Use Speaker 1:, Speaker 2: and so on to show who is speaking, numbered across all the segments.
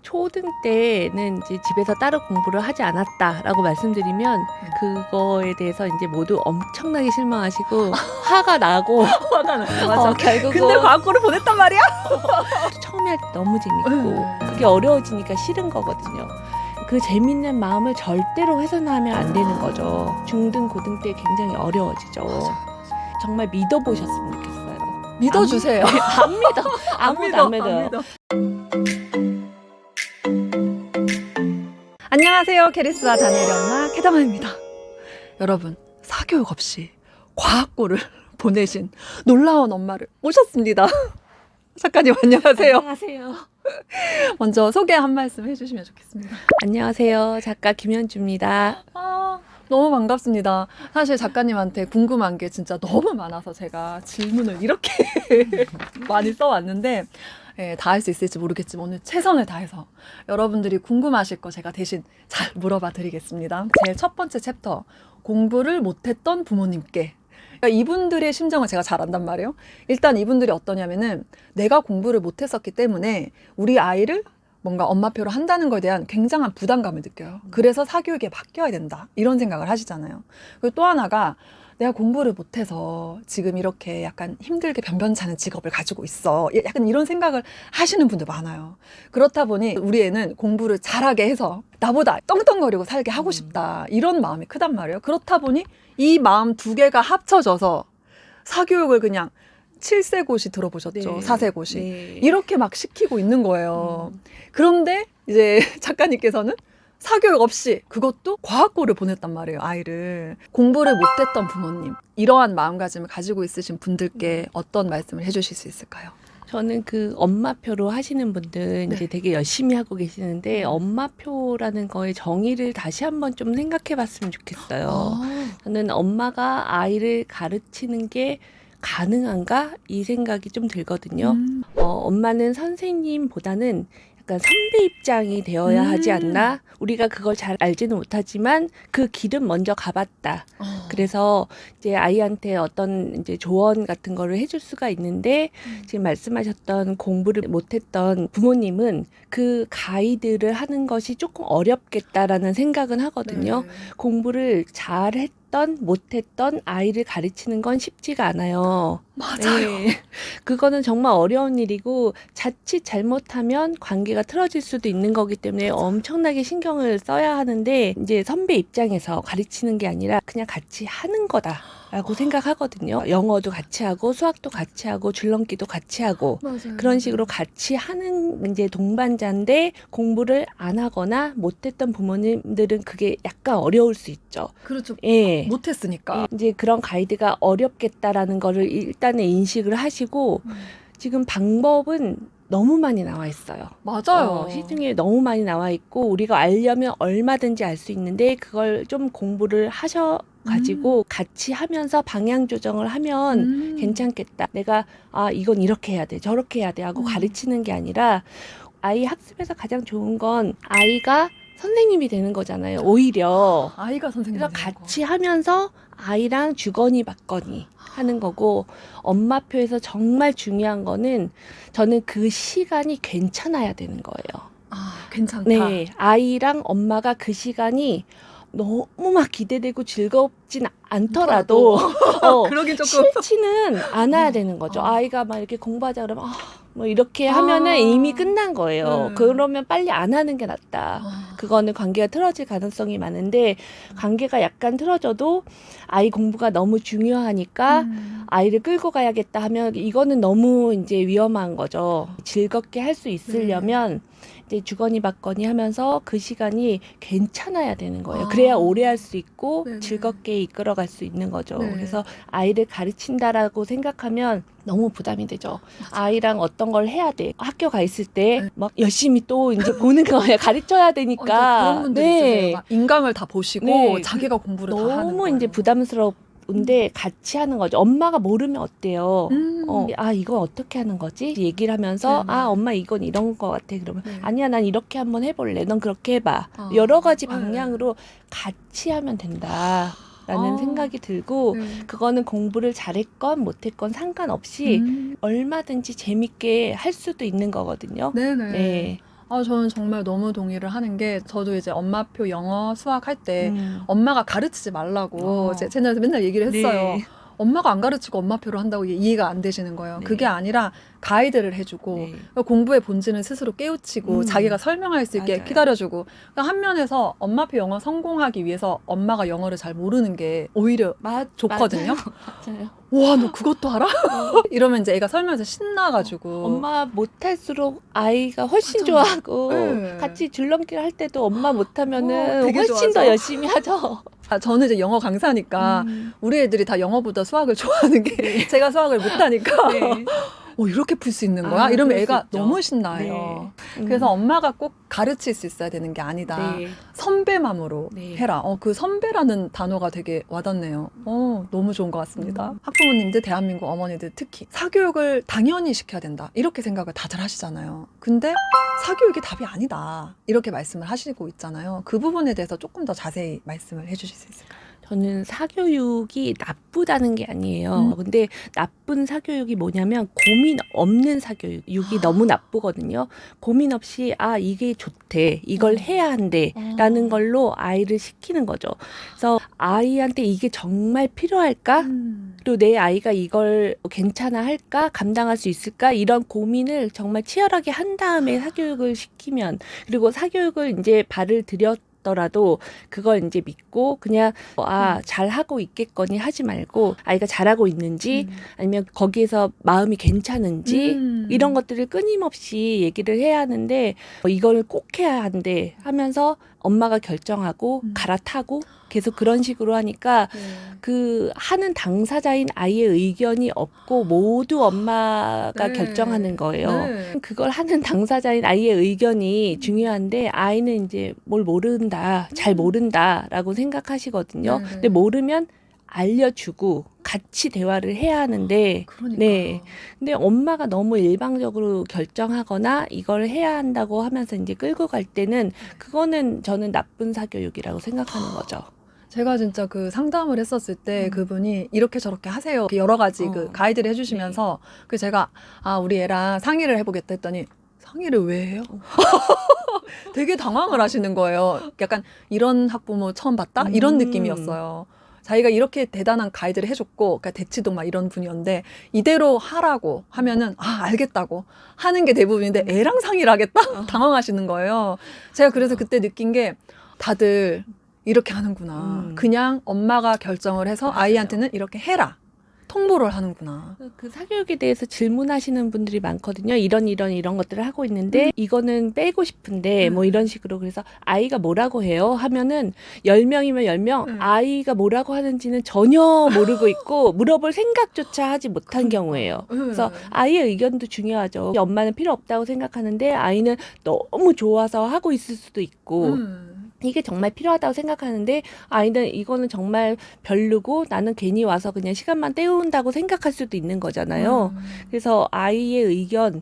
Speaker 1: 초등 때는 이제 집에서 따로 공부를 하지 않았다라고 말씀드리면 그거에 대해서 이제 모두 엄청나게 실망하시고 화가 나고
Speaker 2: 화가 나요. 맞아.
Speaker 1: 결국은
Speaker 2: 근데 과학고를 보냈단 말이야?
Speaker 1: 처음에 할 때 너무 재밌고 그게 어려워지니까 싫은 거거든요. 그 재밌는 마음을 절대로 훼손하면 안 되는 거죠. 중등, 고등 때 굉장히 어려워지죠. 정말 믿어보셨으면 좋겠어요.
Speaker 2: 믿어주세요.
Speaker 1: 안 믿어. 아무도 안 믿어요.
Speaker 2: 안녕하세요. 게리스와 다니엘의 엄마 캐다마입니다. 여러분, 사교육 없이 과학고를 보내신 놀라운 엄마를 모셨습니다. 작가님 안녕하세요.
Speaker 1: 안녕하세요.
Speaker 2: 먼저 소개 한 말씀 해주시면 좋겠습니다.
Speaker 1: 안녕하세요. 작가 김현주입니다.
Speaker 2: 너무 반갑습니다. 사실 작가님한테 궁금한 게 진짜 너무 많아서 제가 질문을 이렇게 많이 써왔는데 다 할 수 있을지 모르겠지만 오늘 최선을 다해서 여러분들이 궁금하실 거 제가 대신 잘 물어봐 드리겠습니다. 제 첫 번째 챕터, 공부를 못했던 부모님께. 그러니까 이분들의 심정을 제가 잘 안단 말이에요. 일단 이분들이 어떠냐면은 내가 공부를 못했었기 때문에 우리 아이를 뭔가 엄마표로 한다는 것에 대한 굉장한 부담감을 느껴요. 그래서 사교육에 바뀌어야 된다 이런 생각을 하시잖아요. 그리고 또 하나가 내가 공부를 못해서 지금 이렇게 약간 힘들게 변변찮은 직업을 가지고 있어, 약간 이런 생각을 하시는 분들 많아요. 그렇다 보니 우리 애는 공부를 잘하게 해서 나보다 떵떵거리고 살게 하고 싶다 이런 마음이 크단 말이에요. 그렇다 보니 이 마음 두 개가 합쳐져서 사교육을 그냥 7세고시 들어보셨죠?
Speaker 1: 네.
Speaker 2: 4세고시.
Speaker 1: 네.
Speaker 2: 이렇게 막 시키고 있는 거예요. 그런데 이제 작가님께서는 사교육 없이 그것도 과학고를 보냈단 말이에요, 아이를. 공부를 못했던 부모님, 이러한 마음가짐을 가지고 있으신 분들께 어떤 말씀을 해주실 수 있을까요?
Speaker 1: 저는 그 엄마표로 하시는 분들 이제 되게 열심히 하고 계시는데 엄마표라는 거의 정의를 다시 한번 좀 생각해 봤으면 좋겠어요. 저는 엄마가 아이를 가르치는 게 가능한가? 이 생각이 좀 들거든요. 엄마는 선생님보다는 약간 선배 입장이 되어야 하지 않나? 우리가 그걸 잘 알지는 못하지만 그 길은 먼저 가봤다. 그래서 이제 아이한테 어떤 이제 조언 같은 거를 해줄 수가 있는데 지금 말씀하셨던 공부를 못했던 부모님은 그 가이드를 하는 것이 조금 어렵겠다라는 생각은 하거든요. 공부를 잘했던 못했던 아이를 가르치는 건 쉽지가 않아요.
Speaker 2: 맞아요.
Speaker 1: 네. 그거는 정말 어려운 일이고 자칫 잘못하면 관계가 틀어질 수도 있는 거기 때문에 엄청나게 신경을 써야 하는데 이제 선배 입장에서 가르치는 게 아니라 그냥 같이 하는 거다라고 생각하거든요. 영어도 같이 하고 수학도 같이 하고 줄넘기도 같이 하고
Speaker 2: 맞아요.
Speaker 1: 그런 식으로 같이 하는 이제 동반자인데 공부를 안 하거나 못했던 부모님들은 그게 약간 어려울 수 있죠.
Speaker 2: 그렇죠.
Speaker 1: 예.
Speaker 2: 못했으니까.
Speaker 1: 이제 그런 가이드가 어렵겠다라는 거를 일단은 인식을 하시고 지금 방법은 너무 많이 나와 있어요.
Speaker 2: 맞아요.
Speaker 1: 시중에 너무 많이 나와 있고 우리가 알려면 얼마든지 알 수 있는데 그걸 좀 공부를 하셔가지고 같이 하면서 방향 조정을 하면 괜찮겠다. 내가 이건 이렇게 해야 돼 저렇게 해야 돼 하고 가르치는 게 아니라 아이 학습에서 가장 좋은 건 아이가 선생님이 되는 거잖아요. 오히려
Speaker 2: 아이가 선생님
Speaker 1: 그래서 같이 하면서 아이랑 주거니 받거니 하는 거고 엄마표에서 정말 중요한 거는 저는 그 시간이 괜찮아야 되는 거예요.
Speaker 2: 괜찮다.
Speaker 1: 네, 아이랑 엄마가 그 시간이 너무 막 기대되고 즐겁진 않더라도
Speaker 2: 그러긴 조금
Speaker 1: 싫지는 않아야 되는 거죠. 아이가 막 이렇게 공부하자 그러면 뭐 이렇게 하면은 이미 끝난 거예요. 그러면 빨리 안 하는 게 낫다. 그거는 관계가 틀어질 가능성이 많은데 관계가 약간 틀어져도 아이 공부가 너무 중요하니까 아이를 끌고 가야겠다 하면 이거는 너무 이제 위험한 거죠. 즐겁게 할 수 있으려면 이제 주거니 받거니 하면서 그 시간이 괜찮아야 되는 거예요. 그래야 오래 할 수 있고 즐겁게 이끌어갈 수 있는 거죠. 그래서 아이를 가르친다라고 생각하면 너무 부담이 되죠. 아이랑 어떤 걸 해야 돼. 학교 가 있을 때 막 열심히 또 이제 보는 거예요. 가르쳐야 되니까.
Speaker 2: 그런 분들 있으세요. 막 인강을 다 보시고 자기가 공부를 다 하는 거예요.
Speaker 1: 너무 이제 부담스러운데 같이 하는 거죠. 엄마가 모르면 어때요? 이건 어떻게 하는 거지? 얘기를 하면서 엄마 이건 이런 거 같아. 그러면 아니야 난 이렇게 한번 해볼래. 넌 그렇게 해봐. 여러 가지 방향으로 같이 하면 된다. 라는 생각이 들고 그거는 공부를 잘했건 못했건 상관없이 얼마든지 재밌게 할 수도 있는 거거든요.
Speaker 2: 네네.
Speaker 1: 네.
Speaker 2: 저는 정말 너무 동의를 하는 게 저도 이제 엄마표 영어 수학 할 때 엄마가 가르치지 말라고 제 채널에서 맨날 얘기를 했어요.
Speaker 1: 네.
Speaker 2: 엄마가 안 가르치고 엄마표를 한다고 이해가 안 되시는 거예요.
Speaker 1: 네.
Speaker 2: 그게 아니라 가이드를 해주고
Speaker 1: 네.
Speaker 2: 공부의 본질은 스스로 깨우치고 자기가 설명할 수 있게
Speaker 1: 맞아요.
Speaker 2: 기다려주고 그러니까 한 면에서 엄마표 영어 성공하기 위해서 엄마가 영어를 잘 모르는 게 오히려 좋거든요.
Speaker 1: 맞아요.
Speaker 2: 와, 너 그것도 알아? 이러면 이제 애가 설명해서 신나가지고
Speaker 1: 엄마 못할수록 아이가 훨씬
Speaker 2: 맞아.
Speaker 1: 좋아하고
Speaker 2: 네.
Speaker 1: 같이 줄넘기를 할 때도 엄마 못하면은
Speaker 2: 되게
Speaker 1: 훨씬
Speaker 2: 좋아하죠.
Speaker 1: 더 열심히 하죠.
Speaker 2: 저는 이제 영어 강사니까 우리 애들이 다 영어보다 수학을 좋아하는 게 제가 수학을 못하니까
Speaker 1: 네.
Speaker 2: 이렇게 풀 수 있는 거야? 이러면
Speaker 1: 그럴 수
Speaker 2: 애가
Speaker 1: 있죠.
Speaker 2: 너무 신나요.
Speaker 1: 네.
Speaker 2: 그래서 엄마가 꼭 가르칠 수 있어야 되는 게 아니다.
Speaker 1: 네.
Speaker 2: 선배맘으로
Speaker 1: 네.
Speaker 2: 해라. 그 선배라는 단어가 되게 와닿네요. 너무 좋은 것 같습니다. 학부모님들, 대한민국 어머니들 특히 사교육을 당연히 시켜야 된다. 이렇게 생각을 다들 하시잖아요. 근데 사교육이 답이 아니다. 이렇게 말씀을 하시고 있잖아요. 그 부분에 대해서 조금 더 자세히 말씀을 해주실 수 있을까요?
Speaker 1: 저는 사교육이 나쁘다는 게 아니에요. 근데 나쁜 사교육이 뭐냐면 고민 없는 사교육이 너무 나쁘거든요. 고민 없이 이게 좋대. 이걸 해야 한대. 라는 걸로 아이를 시키는 거죠. 그래서 아이한테 이게 정말 필요할까? 또 내 아이가 이걸 괜찮아 할까? 감당할 수 있을까? 이런 고민을 정말 치열하게 한 다음에 사교육을 시키면 그리고 사교육을 이제 발을 들였더라도 그걸 이제 믿고 그냥 잘하고 있겠거니 하지 말고 아이가 잘하고 있는지 아니면 거기에서 마음이 괜찮은지 이런 것들을 끊임없이 얘기를 해야 하는데 이걸 꼭 해야 한대 하면서 엄마가 결정하고 갈아타고 계속 그런 식으로 하니까 그 하는 당사자인 아이의 의견이 없고 모두 엄마가 결정하는 거예요. 그걸 하는 당사자인 아이의 의견이 중요한데 아이는 이제 뭘 모른다, 잘 모른다라고 생각하시거든요. 근데 모르면 알려주고 같이 대화를 해야 하는데
Speaker 2: 그러니까.
Speaker 1: 네. 근데 엄마가 너무 일방적으로 결정하거나 이걸 해야 한다고 하면서 이제 끌고 갈 때는 그거는 저는 나쁜 사교육이라고 생각하는 거죠.
Speaker 2: 제가 진짜 그 상담을 했었을 때 그분이 이렇게 저렇게 하세요. 이렇게 여러 가지 그 가이드를 해주시면서 그 제가 우리 애랑 상의를 해보겠다 했더니 상의를 왜 해요? 되게 당황을 하시는 거예요. 약간 이런 학부모 처음 봤다? 이런 느낌이었어요. 자기가 이렇게 대단한 가이드를 해줬고, 그러니까 대치동 막 이런 분이었는데, 이대로 하라고 하면은, 알겠다고 하는 게 대부분인데, 애랑 상의를 하겠다? 당황하시는 거예요. 제가 그래서 그때 느낀 게, 다들 이렇게 하는구나. 그냥 엄마가 결정을 해서
Speaker 1: 맞아요.
Speaker 2: 아이한테는 이렇게 해라. 통보를 하는구나.
Speaker 1: 그 사교육에 대해서 질문하시는 분들이 많거든요. 이런 것들을 하고 있는데 이거는 빼고 싶은데 뭐 이런 식으로 그래서 아이가 뭐라고 해요? 하면은 10명이면 10명 아이가 뭐라고 하는지는 전혀 모르고 있고 물어볼 생각조차 하지 못한 경우예요. 그래서 아이의 의견도 중요하죠. 엄마는 필요 없다고 생각하는데 아이는 너무 좋아서 하고 있을 수도 있고 이게 정말 필요하다고 생각하는데 아이는 이거는 정말 별로고 나는 괜히 와서 그냥 시간만 때운다고 생각할 수도 있는 거잖아요. 그래서 아이의 의견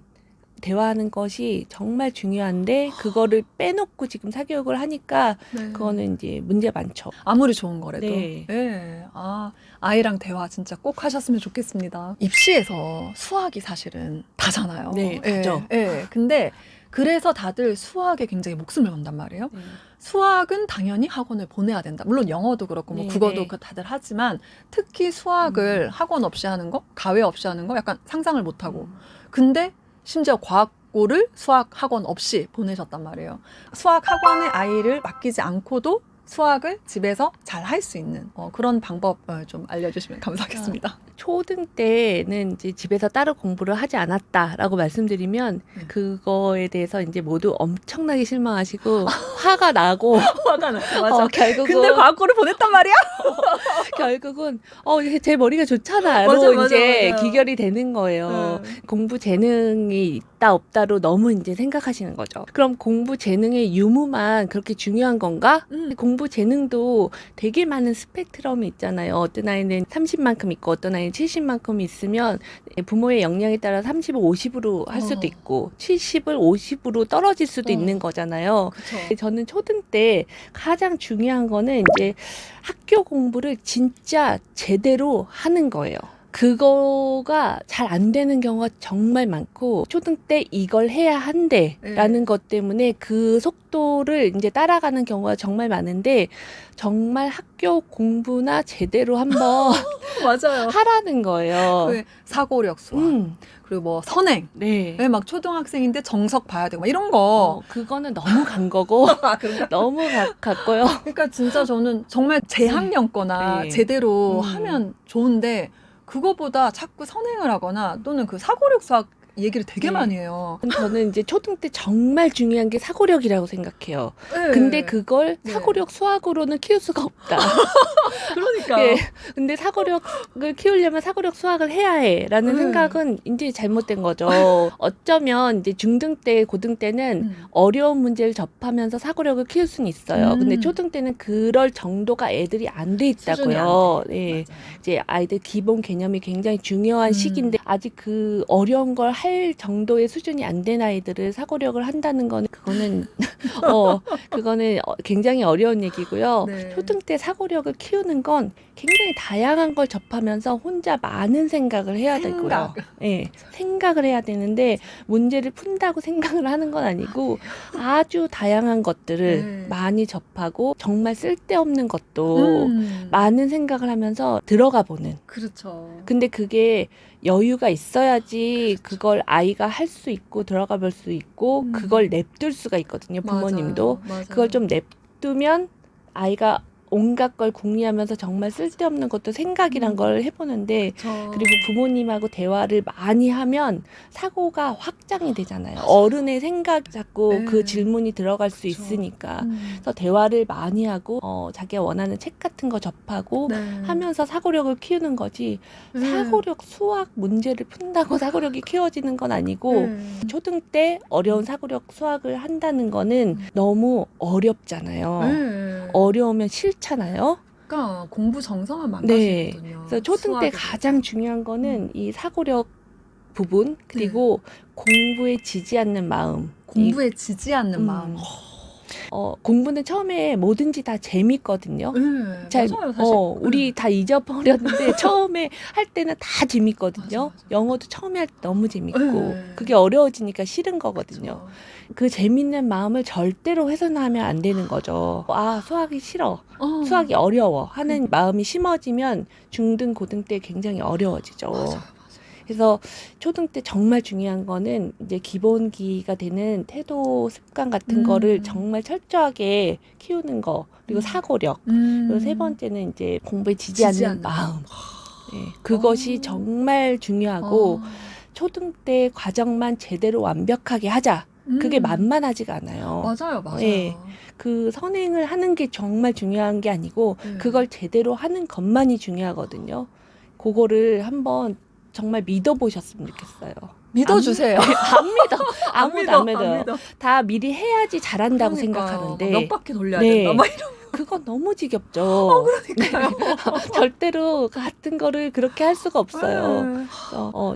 Speaker 1: 대화하는 것이 정말 중요한데 그거를 빼놓고 지금 사교육을 하니까 그거는 이제 문제 많죠.
Speaker 2: 아무리 좋은 거라도.
Speaker 1: 네.
Speaker 2: 아이랑 대화 진짜 꼭 하셨으면 좋겠습니다. 입시에서 수학이 사실은 다잖아요.
Speaker 1: 네, 다죠.
Speaker 2: 근데 그래서 다들 수학에 굉장히 목숨을 건단 말이에요. 수학은 당연히 학원을 보내야 된다. 물론 영어도 그렇고 뭐 국어도 다들 하지만 특히 수학을 학원 없이 하는 거, 가외 없이 하는 거 약간 상상을 못 하고. 근데 심지어 과학고를 수학 학원 없이 보내셨단 말이에요. 수학 학원에 아이를 맡기지 않고도 수학을 집에서 잘 할 수 있는 그런 방법 좀 알려주시면 감사하겠습니다.
Speaker 1: 초등 때는 이제 집에서 따로 공부를 하지 않았다라고 말씀드리면 그거에 대해서 이제 모두 엄청나게 실망하시고 화가 나고
Speaker 2: 화가 나요. 맞아.
Speaker 1: 결국은
Speaker 2: 근데 과학고를 보냈단 말이야?
Speaker 1: 결국은 제 머리가 좋잖아요.
Speaker 2: 맞아,
Speaker 1: 이제
Speaker 2: 맞아.
Speaker 1: 기결이 되는 거예요. 공부 재능이 있다 없다로 너무 이제 생각하시는 거죠. 그럼 공부 재능의 유무만 그렇게 중요한 건가? 공부 재능도 되게 많은 스펙트럼이 있잖아요. 어떤 아이는 30만큼 있고 어떤 아이는 70만큼 있으면 부모의 역량에 따라 30을 50으로 할 수도 있고 70을 50으로 떨어질 수도 있는 거잖아요.
Speaker 2: 그쵸.
Speaker 1: 저는 초등 때 가장 중요한 거는 이제 학교 공부를 진짜 제대로 하는 거예요. 그거가 잘 안 되는 경우가 정말 많고 초등 때 이걸 해야 한대라는 것 때문에 그 속도를 이제 따라가는 경우가 정말 많은데 정말 학교 공부나 제대로 한번
Speaker 2: 맞아요.
Speaker 1: 하라는 거예요.
Speaker 2: 그 사고력 수학 그리고 뭐 선행
Speaker 1: 네.
Speaker 2: 왜 막 초등학생인데 정석 봐야 되고 막 이런 거.
Speaker 1: 그거는 너무 간 거고 너무 갔고요.
Speaker 2: 그러니까 진짜 저는 정말 재학년 거나
Speaker 1: 네.
Speaker 2: 제대로 하면 좋은데 그거보다 자꾸 선행을 하거나 또는 그 사고력 수학 얘기를 되게
Speaker 1: 네.
Speaker 2: 많이 해요.
Speaker 1: 저는 이제 초등 때 정말 중요한 게 사고력이라고 생각해요.
Speaker 2: 네.
Speaker 1: 근데 그걸
Speaker 2: 네.
Speaker 1: 사고력 수학으로는 키울 수가 없다.
Speaker 2: 그러니까
Speaker 1: 네. 근데 사고력을 키우려면 사고력 수학을 해야 해라는 생각은 이제 잘못된 거죠. 어쩌면 이제 중등 때, 고등 때는 어려운 문제를 접하면서 사고력을 키울 수는 있어요. 근데 초등 때는 그럴 정도가 애들이 안 돼 있다고요. 네. 이제 아이들 기본 개념이 굉장히 중요한 시기인데 아직 그 어려운 걸 할 정도의 수준이 안 된 아이들을 사고력을 한다는 거는 그거는 그거는 굉장히 어려운 얘기고요.
Speaker 2: 네.
Speaker 1: 초등 때 사고력을 키우는 건 굉장히 다양한 걸 접하면서 혼자 많은 생각을 해야 되고요. 네, 생각을 해야 되는데 문제를 푼다고 생각을 하는 건 아니고 아주 다양한 것들을 많이 접하고 정말 쓸데없는 것도 많은 생각을 하면서 들어가 보는.
Speaker 2: 그렇죠.
Speaker 1: 근데 그게 여유가 있어야지 그걸 아이가 할 수 있고 들어가 볼 수 있고 그걸 냅둘 수가 있거든요. 부모님도.
Speaker 2: 맞아요.
Speaker 1: 그걸 좀 냅두면 아이가 온갖 걸 궁리하면서 정말 쓸데없는 것도 생각이란 걸 해보는데 그리고 부모님하고 대화를 많이 하면 사고가 확장이 되잖아요. 어른의 생각 자꾸 그 질문이 들어갈 수 있으니까. 그래서 대화를 많이 하고 자기가 원하는 책 같은 거 접하고 하면서 사고력을 키우는 거지 사고력 수학 문제를 푼다고 사고력이 키워지는 건 아니고 초등 때 어려운 사고력 수학을 한다는 거는 너무 어렵잖아요. 어려우면 싫잖아요.
Speaker 2: 그러니까 공부 정성을
Speaker 1: 네.
Speaker 2: 망가지거든요.
Speaker 1: 그래서 초등 때 가장 중요한 거는 이 사고력 부분 그리고 공부에 지지 않는 마음.
Speaker 2: 공부에 지지 않는 마음.
Speaker 1: 공부는 처음에 뭐든지 다 재밌거든요.
Speaker 2: 맞아요, 사실.
Speaker 1: 우리 다 잊어버렸는데 처음에 할 때는 다 재밌거든요.
Speaker 2: 맞아.
Speaker 1: 영어도 처음에 할 때 너무 재밌고 그게 어려워지니까 싫은 거거든요. 그 재밌는 마음을 절대로 훼손하면 안 되는 거죠. 수학이 싫어. 수학이 어려워 하는 마음이 심어지면 중등, 고등 때 굉장히 어려워지죠.
Speaker 2: 맞아요.
Speaker 1: 그래서 초등 때 정말 중요한 거는 이제 기본기가 되는 태도 습관 같은 거를 정말 철저하게 키우는 거 그리고 사고력 그리고 세 번째는 이제 공부에 지지 않는 마음 네, 그것이 정말 중요하고 초등 때 과정만 제대로 완벽하게 하자 그게 만만하지가 않아요.
Speaker 2: 맞아요.
Speaker 1: 네, 그 선행을 하는 게 정말 중요한 게 아니고 그걸 제대로 하는 것만이 중요하거든요. 그거를 한번 정말 믿어보셨으면 좋겠어요.
Speaker 2: 믿어주세요.
Speaker 1: 안 믿어. 아무도 안 믿어요. 다 미리 해야지 잘한다고 생각하는데
Speaker 2: 몇 바퀴 돌려야 된다. 막 이런.
Speaker 1: 그건 너무 지겹죠.
Speaker 2: 그러니까요.
Speaker 1: 절대로 같은 거를 그렇게 할 수가 없어요.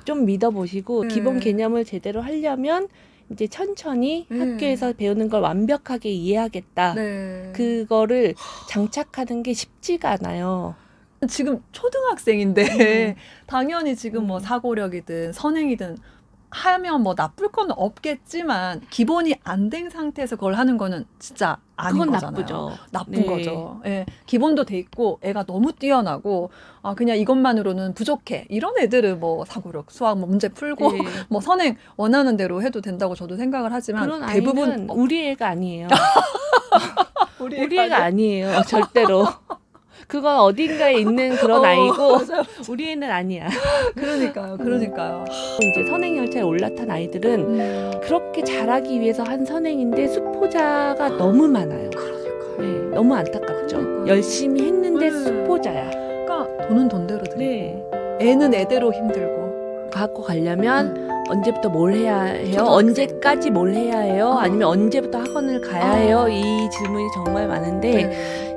Speaker 1: 좀 믿어보시고 기본 개념을 제대로 하려면 이제 천천히 학교에서 배우는 걸 완벽하게 이해하겠다. 그거를 장착하는 게 쉽지가 않아요.
Speaker 2: 지금 초등학생인데 당연히 지금 뭐 사고력이든 선행이든 하면 뭐 나쁠 건 없겠지만 기본이 안 된 상태에서 그걸 하는 거는 진짜 아닌
Speaker 1: 그건
Speaker 2: 거잖아요.
Speaker 1: 나쁘죠.
Speaker 2: 나쁜 거죠. 예, 기본도 돼 있고 애가 너무 뛰어나고 그냥 이것만으로는 부족해. 이런 애들은 뭐 사고력, 수학 뭐 문제 풀고 뭐 선행 원하는 대로 해도 된다고 저도 생각을 하지만
Speaker 1: 그런
Speaker 2: 대부분
Speaker 1: 아이는 우리 애가 아니에요. 우리 애가 아니에요. 절대로. 그건 어딘가에 있는 그런 아이고 우리 애는 아니야.
Speaker 2: 그러니까요.
Speaker 1: 이제 선행열차에 올라탄 아이들은 그렇게 잘하기 위해서 한 선행인데 수포자가 너무 많아요. 네, 너무 안타깝죠. 열심히 했는데 수포자야.
Speaker 2: 그러니까 돈은 돈대로 들고
Speaker 1: 네.
Speaker 2: 애는 애대로 힘들고
Speaker 1: 갖고 가려면 언제부터 뭘 해야 해요?
Speaker 2: 초등학생.
Speaker 1: 언제까지 뭘 해야 해요? 아니면 언제부터 학원을 가야 해요? 이 질문이 정말 많은데